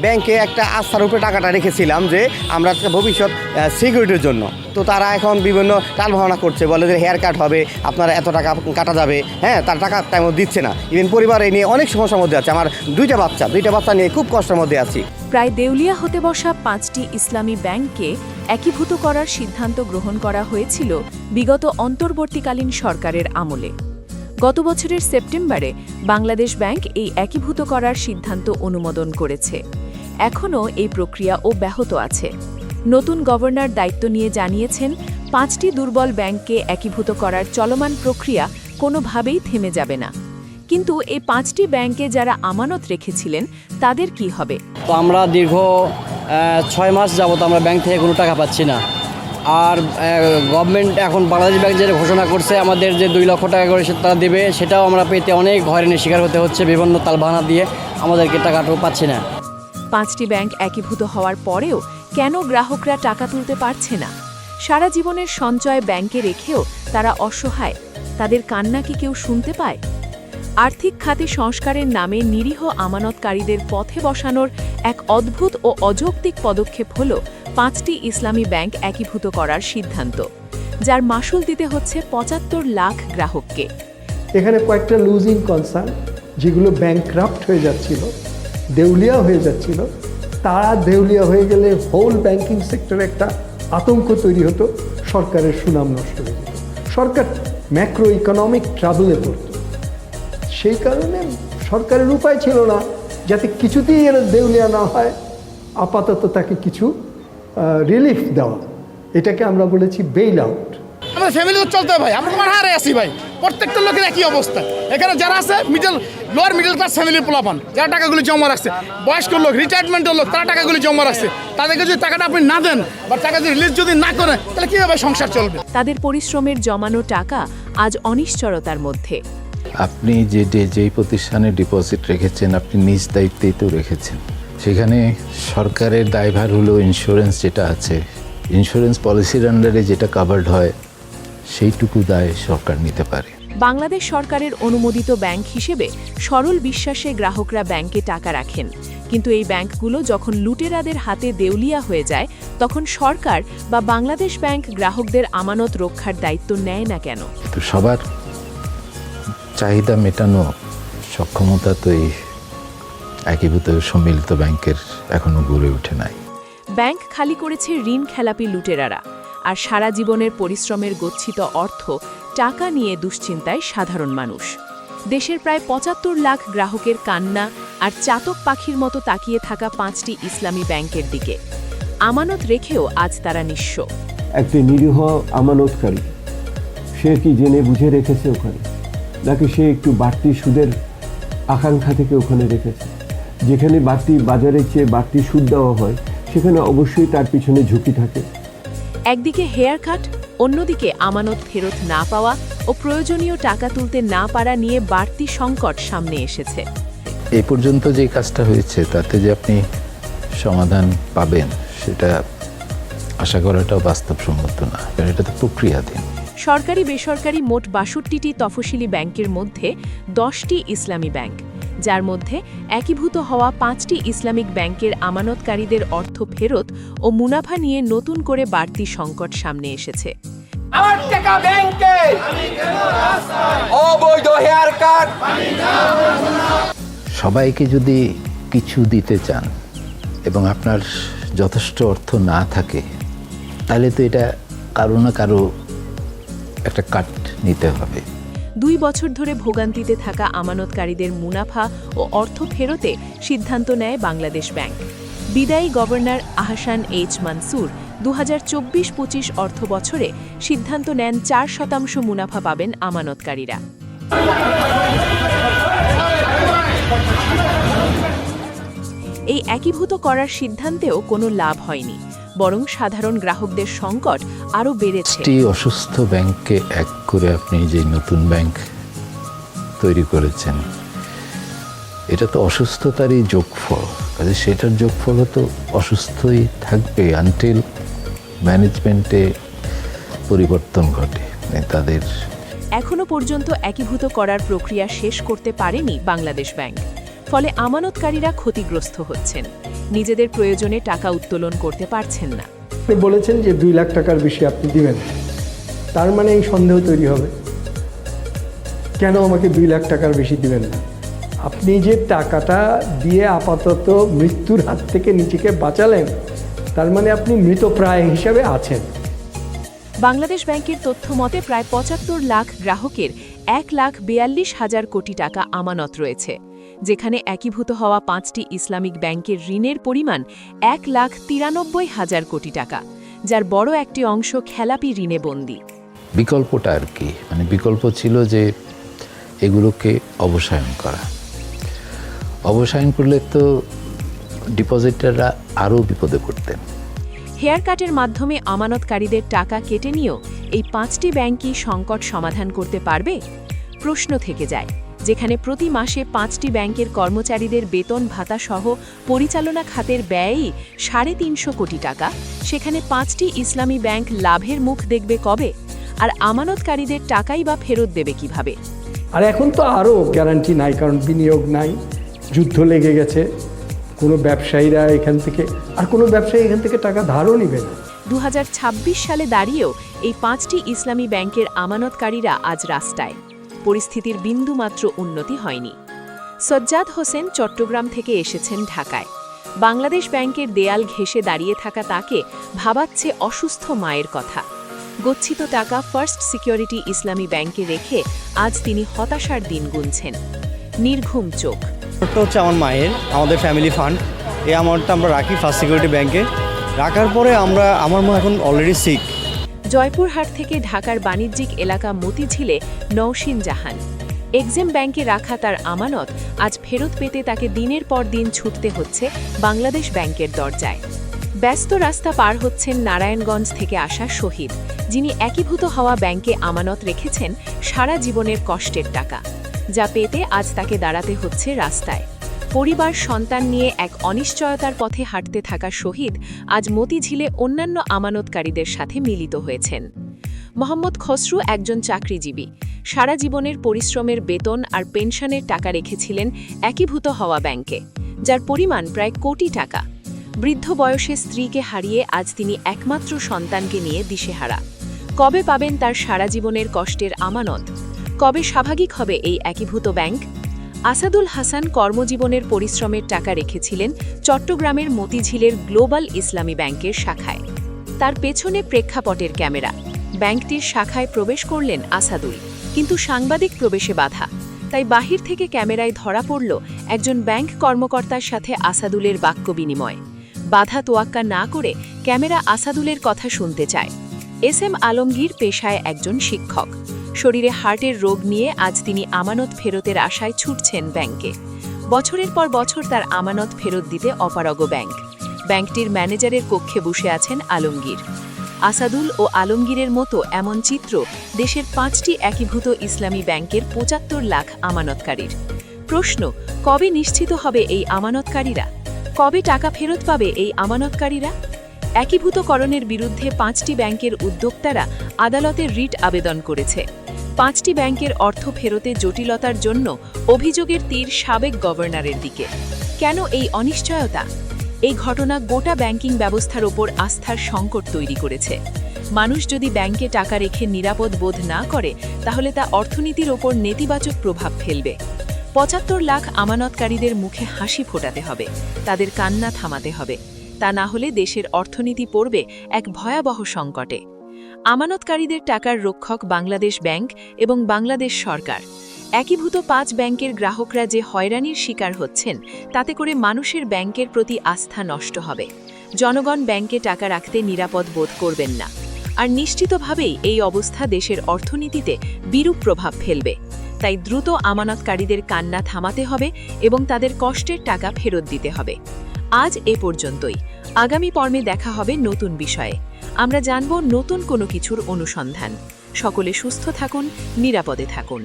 ব্যাংকে একটা আস্থার উপরে টাকাটা রেখেছিলাম যে আমরা ভবিষ্যৎ সিকিউরিটির জন্য। তো তারা এখন বিভিন্ন টালভাবনা করছে, বলে যে হেয়ার কাট হবে, আপনারা এত টাকা কাটা যাবে, হ্যাঁ, তার টাকা টাইমও দিচ্ছে না। ইভেন পরিবার এই নিয়ে অনেক সমস্যার মধ্যে আছে। আমার দুইটা বাচ্চা নিয়ে খুব কষ্টের মধ্যে আছি। প্রায় দেউলিয়া হতে বসা 5টি ইসলামী ব্যাংককে একীভূত করার সিদ্ধান্ত গ্রহণ করা হয়েছিল বিগত অন্তর্বর্তীকালীন সরকারের আমলে। গত বছরের সেপ্টেম্বরে বাংলাদেশ ব্যাংক এই একীভূত করার সিদ্ধান্ত অনুমোদন করেছে। এখনও এই প্রক্রিয়া অব্যাহত আছে। নতুন গভর্নর দায়িত্ব নিয়ে জানিয়েছেন, 5টি দুর্বল ব্যাংককে একীভূত করার চলমান প্রক্রিয়া কোনোভাবেই থেমে যাবে না। কিন্তু এই 5টি ব্যাংকে যারা আমানত রেখেছিলেন তাদের কি হবে? তো আমরা দীর্ঘ 6 মাস যাবত আমরা ব্যাংক থেকে কোনো টাকা পাচ্ছি না। আর গভর্নমেন্ট এখন বাংলাদেশ ব্যাংক যেটা ঘোষণা করছে আমাদের যে 2 লক্ষ টাকা করে তারা দেবে, সেটাও আমরা পেতে অনেক হয়রানির শিকার হতে হচ্ছে। বিভিন্ন তালবাহানা দিয়ে আমাদেরকে টাকাটাও পাচ্ছি না। 5টি ব্যাংক একীভূত হওয়ার পরেও কেন গ্রাহকরা টাকা তুলতে পারছে না? সারা জীবনের সঞ্চয় ব্যাংকে রেখেও তারা অসহায়। তাদের কান্না কি কেউ শুনতে পায়? আর্থিক খাতে সংস্কারের নামে নিরীহ আমানতকারীদের পথে বসানোর এক অদ্ভুত ও অযৌক্তিক পদক্ষেপ হল 5টি ইসলামী ব্যাংক একীভূত করার সিদ্ধান্ত, যার মাশুল দিতে হচ্ছে 75 লাখ গ্রাহককে। এখানে কয়েকটা লুজিং কনসার্ন, যেগুলো ব্যাংকরাপ্ট হয়ে যাচ্ছিল, দেউলিয়া হয়ে যাচ্ছিল, তারা দেউলিয়া হয়ে গেলে হোল ব্যাংকিং সেক্টরে একটা আতঙ্ক তৈরি হতো, সরকারের সুনাম নষ্ট হয়ে যেত, সরকার ম্যাক্রো ইকোনমিক ট্রাবলে পড়ত। সেই কারণে সরকারের উপায় ছিল না যাতে কিছুতেই এর দেউলিয়া না হয়, আপাতত তাকে কিছু রিলিফ দেওয়া। এটাকে আমরা বলেছি বেইল আউট। আমাদের ফ্যামিলি তো চলতে ভাই, আমরা তোমার হারে আছি ভাই। প্রত্যেকটা লোকের একই অবস্থা। এখানে যারা আছে লোয়ার মিডল ক্লাস ফ্যামিলির পোলাপান, যারা টাকাগুলি জমা রাখছে, বয়স্ক লোক, রিটায়ারমেন্টের লোক, তারা টাকাগুলি জমা রাখছে, তাদেরকে যদি টাকাটা আপনি না দেন বা টাকা যদি রিলিজ যদি না করেন, তাহলে কীভাবে সংসার চলবে? তাদের পরিশ্রমের জমানো টাকা আজ অনিশ্চয়তার মধ্যে। আপনি যেই প্রতিষ্ঠানে ডিপোজিট রেখেছেন, আপনি নিজ দায়িত্বেই তো রেখেছেন। সেখানে সরকারের দায়ভার হলো ইন্স্যুরেন্স যেটা আছে, ইন্স্যুরেন্স পলিসির আন্ডারে যেটা কাভার্ড হয় সেইটুকু দায় সরকার নিতে পারে। বাংলাদেশ সরকারের অনুমোদিত ব্যাংক হিসেবে সরল বিশ্বাসে গ্রাহকরা ব্যাংকে টাকা রাখেন। কিন্তু এই ব্যাংকগুলো যখন লুটেরাদের হাতে দেউলিয়া হয়ে যায়, তখন সরকার বা বাংলাদেশ ব্যাংক গ্রাহকদের আমানত রক্ষার দায়িত্ব নেয় না কেন? তো সবার চাহিদা মেটানো সক্ষমতা তো এই একীভূত সম্মিলিত ব্যাংকের এখনো গড়ে ওঠে নাই। ব্যাংক খালি করেছে ঋণ খেলাপি লুটেরারা, আর সারা জীবনের পরিশ্রমের গচ্ছিত অর্থ টাকা নিয়ে দুশ্চিন্তায় সাধারণ মানুষ। দেশের প্রায় 75 লাখ গ্রাহকের কান্না আর চাতক পাখির মতো তাকিয়ে থাকা 5টি ইসলামী ব্যাংকের দিকে। আমানত রেখেও আজ তারা নিঃস্ব। একটি নিরীহ আমানতকারী, সে কি জেনে বুঝে রেখেছে ওখানে, নাকি সে একটু বাড়তি সুদের আকাঙ্ক্ষা থেকে ওখানে রেখেছে? যেখানে বাড়তি বাজারের চেয়ে বাড়তি সুদ দেওয়া হয়, সেখানে অবশ্যই তার পিছনে ঝুঁকি থাকে। একদিকে হেয়ার কাট, অন্যদিকে আমানত ফেরত না পাওয়া ও প্রয়োজনীয় টাকা তুলতে না পারা নিয়ে বাড়তি সংকট সামনে এসেছে। এই পর্যন্ত যে কাজটা হয়েছে তাতে যে আপনি সমাধান পাবেন সেটা আশা করাটাও বাস্তবসম্মত না, কারণ এটা তো প্রক্রিয়াধীন। সরকারি বেসরকারি মোট 62টি তফসিলি ব্যাংকের মধ্যে 10টি ইসলামী ব্যাংক, যার মধ্যে একীভূত হওয়া 5টি ইসলামিক ব্যাংকের আমানতকারীদের অর্থ ফেরত ও মুনাফা নিয়ে নতুন করে বাড়তি সংকট সামনে এসেছে। আমার টাকা ব্যাংকে, অবৈধ হেয়ার কাট। সবাইকে যদি কিছু দিতে চান এবং আপনার যথেষ্ট অর্থ না থাকে, তাহলে তো এটা কারো না কারো একটা কাট নিতে হবে। 2 বছর ধরে ভোগান্তিতে থাকা আমানতকারীদের মুনাফা ও অর্থ ফেরতে সিদ্ধান্ত নেয় বাংলাদেশ ব্যাংক। বিদায়ী গভর্নর আহসান এইচ মানসুর 2024-25 অর্থ বছরে সিদ্ধান্ত নেন 4% মুনাফা পাবেন আমানতকারীরা। এই একীভূত করার সিদ্ধান্তেও কোনো লাভ হয়নি, বরং সাধারণ গ্রাহকদের সংকট আরও বেড়েছে। অসুস্থ ব্যাংককে এক করে আপনি যে নতুন ব্যাংক তৈরি করেছেন, এটা তো অসুস্থতারই যোগফল। কাজে সেটার যোগফল তো অসুস্থই থাকবে আনটিল ম্যানেজমেন্টে পরিবর্তন ঘটে। তাদের এখনো পর্যন্ত একীভূত করার প্রক্রিয়া শেষ করতে পারেনি বাংলাদেশ ব্যাংক। ফলে আমানতকারীরা ক্ষতিগ্রস্ত হচ্ছেন, নিজেদের প্রয়োজনে টাকা উত্তোলন করতে পারছেন না। আপনি বলেছেন যে 2 লাখ টাকার বেশি আপনি দিবেন, তার মানে এই সন্দেহ তৈরি হবে কেন আমাকে 2 লাখ টাকার বেশি দিবেন না। আপনি যে টাকাটা দিয়ে আপাতত মৃত্যুর হাত থেকে নিজেকে বাঁচালেন, তার মানে আপনি মৃতপ্রায় হিসাবে আছেন। বাংলাদেশ ব্যাংকের তথ্য মতে প্রায় 75 লাখ গ্রাহকের 1,42,000 কোটি টাকা আমানত রয়েছে, যেখানে একীভূত হওয়া 5টি ইসলামিক ব্যাংকের ঋণের পরিমাণ 1,93,000 কোটি টাকা, যার বড় একটি অংশ খেলাপি ঋণে বন্দী। বিকল্পটা আর কি, মানে বিকল্প ছিল যে এগুলোকে অবসায়ন করা। অবসায়ন করলে তো ডিপোজিটাররা আরও বিপদে পড়তেন। হেয়ার কাটের মাধ্যমে আমানতকারীদের টাকা কেটে নিয়েও এই 5টি ব্যাংকই সংকট সমাধান করতে পারবে? প্রশ্ন থেকে যায়, যেখানে প্রতি মাসে 5টি ব্যাংকের কর্মচারীদের বেতন ভাতা সহ পরিচালনা খাতের ব্যয়ই 350 কোটি টাকা, সেখানে 5টি ইসলামী ব্যাংক লাভের মুখ দেখবে কবে? আর আমানতকারীদের টাকাই বা ফেরত দেবে কিভাবে? আর এখন তো আরও গ্যারান্টি নাই, কারণ বিনিয়োগ নাই, যুদ্ধ লেগে গেছে, কোনো ব্যবসায়ীরা এখান থেকে আর কোনো ব্যবসায়ী এখান থেকে টাকা ধারও নেবে না। 2026 সালে দাঁড়িয়েও এই 5টি ইসলামী ব্যাংকের আমানতকারীরা আজ রাস্তায়। পরিস্থিতির বিন্দুমাত্র উন্নতি হয়নি। সজ্জাদ হোসেন চট্টগ্রাম থেকে এসেছেন ঢাকায়। বাংলাদেশ ব্যাংকের দেয়াল ঘেঁষে দাঁড়িয়ে থাকা তাকে ভাবাচ্ছে অসুস্থ মায়ের কথা। গচ্ছিত টাকা ফার্স্ট সিকিউরিটি ইসলামী ব্যাংকে রেখে আজ তিনি হতাশার দিন গুনছেন। নির্ঘুম চোখ। ছোট্ট হচ্ছে আমার মায়ের, আমাদের ফ্যামিলি ফান্ড, এই অ্যামাউন্টটা আমরা রাখি ফার্স্ট সিকিউরিটি ব্যাংকে। রাখার পরে আমার মা এখন অলরেডি সিক। জয়পুরহাট থেকে ঢাকার বাণিজ্যিক এলাকা মতিঝিলে নওশিন জাহান। এক্সিম ব্যাংকে রাখা তার আমানত আজ ফেরত পেতে তাকে দিনের পর দিন ছুটতে হচ্ছে বাংলাদেশ ব্যাংকের দরজায়। ব্যস্ত রাস্তা পার হচ্ছেন নারায়ণগঞ্জ থেকে আসা শহীদ, যিনি একীভূত হওয়া ব্যাংকে আমানত রেখেছেন সারা জীবনের কষ্টের টাকা, যা পেতে আজ তাকে দাঁড়াতে হচ্ছে রাস্তায়। পরিবার সন্তান নিয়ে এক অনিশ্চয়তার পথে হাঁটতে থাকা শহীদ আজ মতিঝিলে অন্যান্য আমানতকারীদের সাথে মিলিত হয়েছেন। মোহাম্মদ খসরু একজন চাকরিজীবী, সারা জীবনের পরিশ্রমের বেতন আর পেনশনের টাকা রেখেছিলেন একীভূত হওয়া ব্যাংকে, যার পরিমাণ প্রায় কোটি টাকা। বৃদ্ধ বয়সে স্ত্রীকে হারিয়ে আজ তিনি একমাত্র সন্তানকে নিয়ে দিশেহারা। কবে পাবেন তার সারা জীবনের কষ্টের আমানত? কবে স্বাভাবিক হবে এই একীভূত ব্যাংক? আসাদুল হাসান কর্মজীবনের পরিশ্রমের টাকা রেখেছিলেন চট্টগ্রামের মতিঝিলের গ্লোবাল ইসলামী ব্যাংকের শাখায়। তার পেছনে প্রেক্ষাপটের ক্যামেরা। ব্যাংকটির শাখায় প্রবেশ করলেন আসাদুল, কিন্তু সাংবাদিক প্রবেশে বাধা। তাই বাহির থেকে ক্যামেরায় ধরা পড়ল একজন ব্যাংক কর্মকর্তার সাথে আসাদুলের বাক্য বিনিময়। বাধা তোয়াক্কা না করে ক্যামেরা আসাদুলের কথা শুনতে চায়। এসএম আলমগীর পেশায় একজন শিক্ষক। শরীরে হার্টের রোগ নিয়ে আজ তিনি আমানত ফেরতের আশায় ছুটছেন ব্যাংকে। বছরের পর বছর তার আমানত ফেরত দিতে অপারগ ব্যাংক। ব্যাংকটির ম্যানেজারের কক্ষে বসে আছেন আলমগীর। আসাদুল ও আলমগীরের মতো এমন চিত্র দেশের 5টি একীভূত ইসলামী ব্যাংকের 75 লাখ আমানতকারীর। প্রশ্ন, কবে নিশ্চিত হবে এই আমানতকারীরা? কবে টাকা ফেরত পাবে এই আমানতকারীরা? একীভূতকরণের বিরুদ্ধে 5টি ব্যাংকের উদ্যোক্তারা আদালতে রিট আবেদন করেছে। 5টি ব্যাংকের অর্থ ফেরতে জটিলতার জন্য অভিযোগের তীর সাবেক গভর্নরের দিকে। কেন এই অনিশ্চয়তা? এই ঘটনা গোটা ব্যাংকিং ব্যবস্থার ওপর আস্থার সংকট তৈরি করেছে। মানুষ যদি ব্যাংকে টাকা রেখে নিরাপদ বোধ না করে, তাহলে তা অর্থনীতির ওপর নেতিবাচক প্রভাব ফেলবে। 75 লাখ আমানতকারীদের মুখে হাসি ফোটাতে হবে, তাদের কান্না থামাতে হবে। তা না হলে দেশের অর্থনীতি পড়বে এক ভয়াবহ সংকটে। আমানতকারীদের টাকার রক্ষক বাংলাদেশ ব্যাংক এবং বাংলাদেশ সরকার। একীভূত 5 ব্যাংকের গ্রাহকরা যে হয়রানির শিকার হচ্ছেন, তাতে করে মানুষের ব্যাংকের প্রতি আস্থা নষ্ট হবে। জনগণ ব্যাংকে টাকা রাখতে নিরাপদ বোধ করবেন না। আর নিশ্চিতভাবেই এই অবস্থা দেশের অর্থনীতিতে বিরূপ প্রভাব ফেলবে। তাই দ্রুত আমানতকারীদের কান্না থামাতে হবে এবং তাদের কষ্টের টাকা ফেরত দিতে হবে। আজ এ পর্যন্তই। আগামী পর্বে দেখা হবে নতুন বিষয়ে। আমরা জানব নতুন কোনো কিছুর অনুসন্ধান। সকলে সুস্থ থাকুন, নিরাপদে থাকুন।